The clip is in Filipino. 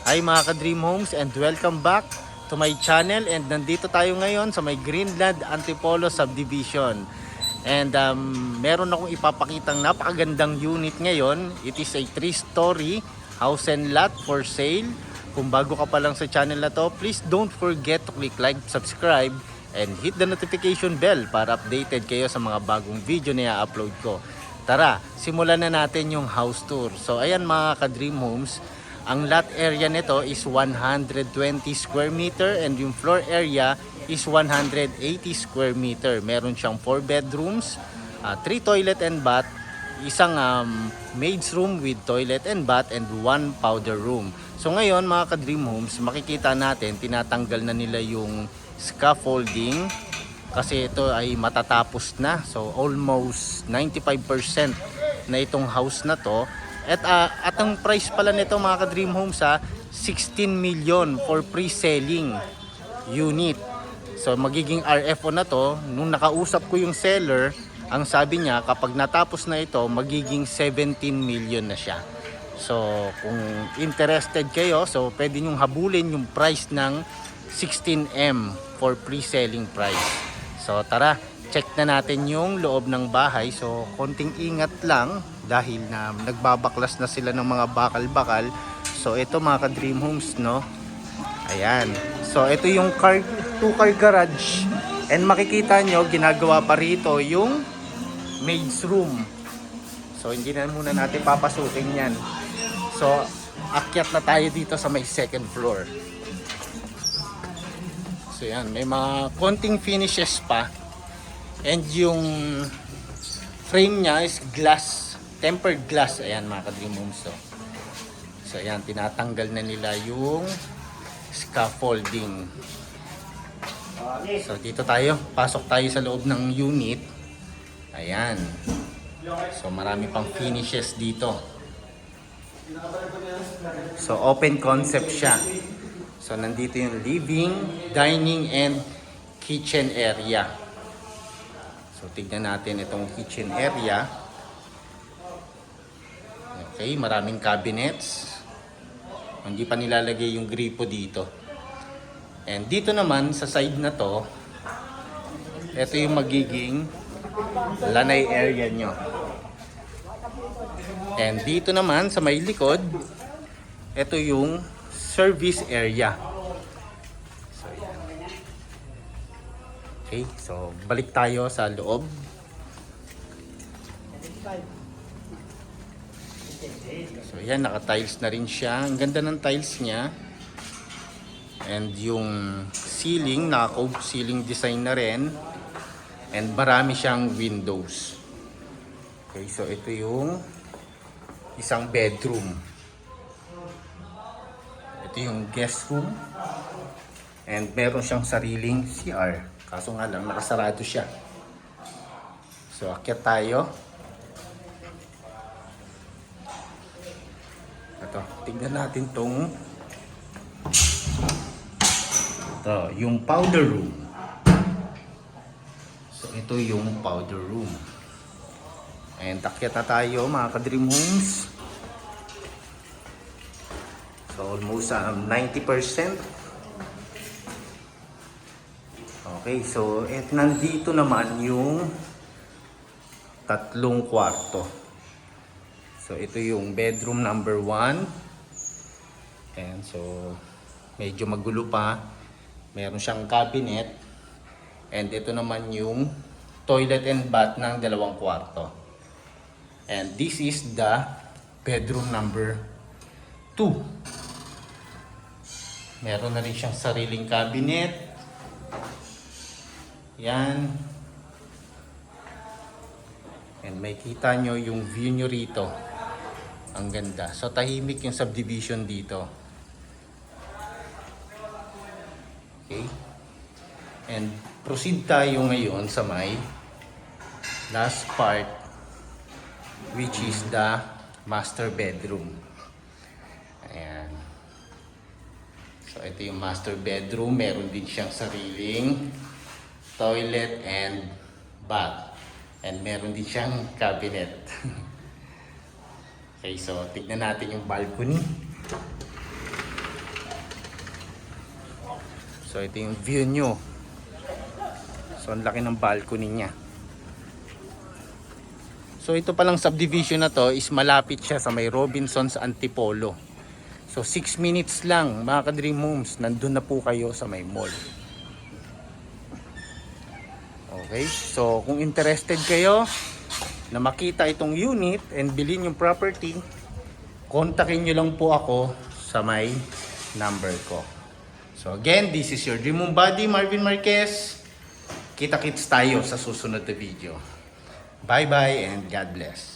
Hi mga ka-Dream Homes and welcome back to my channel, and nandito tayo ngayon sa may Greenland Antipolo Subdivision. And meron akong ipapakitang napakagandang unit ngayon. It is a 3-story house and lot for sale. Kung bago ka pa lang sa channel na to, please don't forget to click like, subscribe, and hit the notification bell para updated kayo sa mga bagong video na i-upload ko. Tara, simulan na natin yung house tour. So ayan mga ka-Dream Homes, ang lot area nito is 120 square meter and yung floor area is 180 square meter. Meron siyang 4 bedrooms, 3 toilet and bath, isang maid's room with toilet and bath, and 1 powder room. So ngayon mga ka-Dream Homes, makikita natin tinatanggal na nila yung scaffolding kasi ito ay matatapos na. So almost 95% na itong house na to. At ang price pala nito mga ka-Dream Homes 16 million for pre-selling unit. So magiging RFO na to. Nung nakausap ko yung seller, ang sabi niya kapag natapos na ito, magiging 17 million na siya. So kung interested kayo, so pwede nyong habulin yung price ng 16M for pre-selling price. So tara, check na natin yung loob ng bahay. So konting ingat lang dahil na nagbabaklas na sila ng mga bakal-bakal. So ito mga ka-Dream Homes, no? Ayan. So ito yung 2-car garage. And makikita nyo, ginagawa pa rito yung maid's room. So hindi na muna natin papasukin yan. So akyat na tayo dito sa may second floor. So yan, may mga konting finishes pa. And yung frame niya is glass, tempered glass. Ayan mga ka-Dream Homes. So ayan, tinatanggal na nila yung scaffolding. So dito tayo, pasok tayo sa loob ng unit. Ayan. So marami pang finishes dito. So open concept siya. So nandito yung living, dining, and kitchen area. So tignan natin itong kitchen area. Okay, maraming cabinets. Hindi pa nilalagay yung gripo dito. And dito naman sa side na to, ito yung magiging lanay area nyo. And dito naman sa may likod, ito yung service area. So yan. Okay, so balik tayo sa loob. So yan, naka-tiles na rin siya. Ang ganda ng tiles niya. And yung ceiling, naka-cove ceiling design na rin. And marami siyang windows. Okay, so ito yung isang bedroom. Ito yung guest room. And meron siyang sariling CR. Kaso nga lang, nakasarado siya. So akyat tayo. Ito, tignan natin tong yung powder room. So ito yung powder room. And akyat na tayo mga ka-Dream Homes. So almost 90%. Okay, so nandito naman yung 3 kwarto. So ito yung bedroom number 1. And so medyo magulo pa. Meron siyang cabinet. And ito naman yung toilet and bath ng 2 kwarto. And this is the bedroom number 2. Meron na rin siyang sariling cabinet. Yan. And may kita nyo yung view nyo rito. Ang ganda. So tahimik yung subdivision dito. Okay. And proceed tayo ngayon sa may last part, which is the master bedroom. Ayan. So ito yung master bedroom. Meron din siyang sariling toilet and bath. And meron din siyang cabinet. Okay, so tignan natin yung balcony. So ito yung view nyo. So ang laki ng balcony niya. So ito palang subdivision na to is malapit siya sa may Robinsons Antipolo. So 6 minutes lang mga ka-Dream Homes, nandun na po kayo sa may mall. Okay, so kung interested kayo na makita itong unit and bilhin yung property, kontakin nyo lang po ako sa may number ko. So again, this is your Dream Home Buddy, Marvin Marquez. Kita-kits tayo sa susunod na video. Bye-bye and God bless.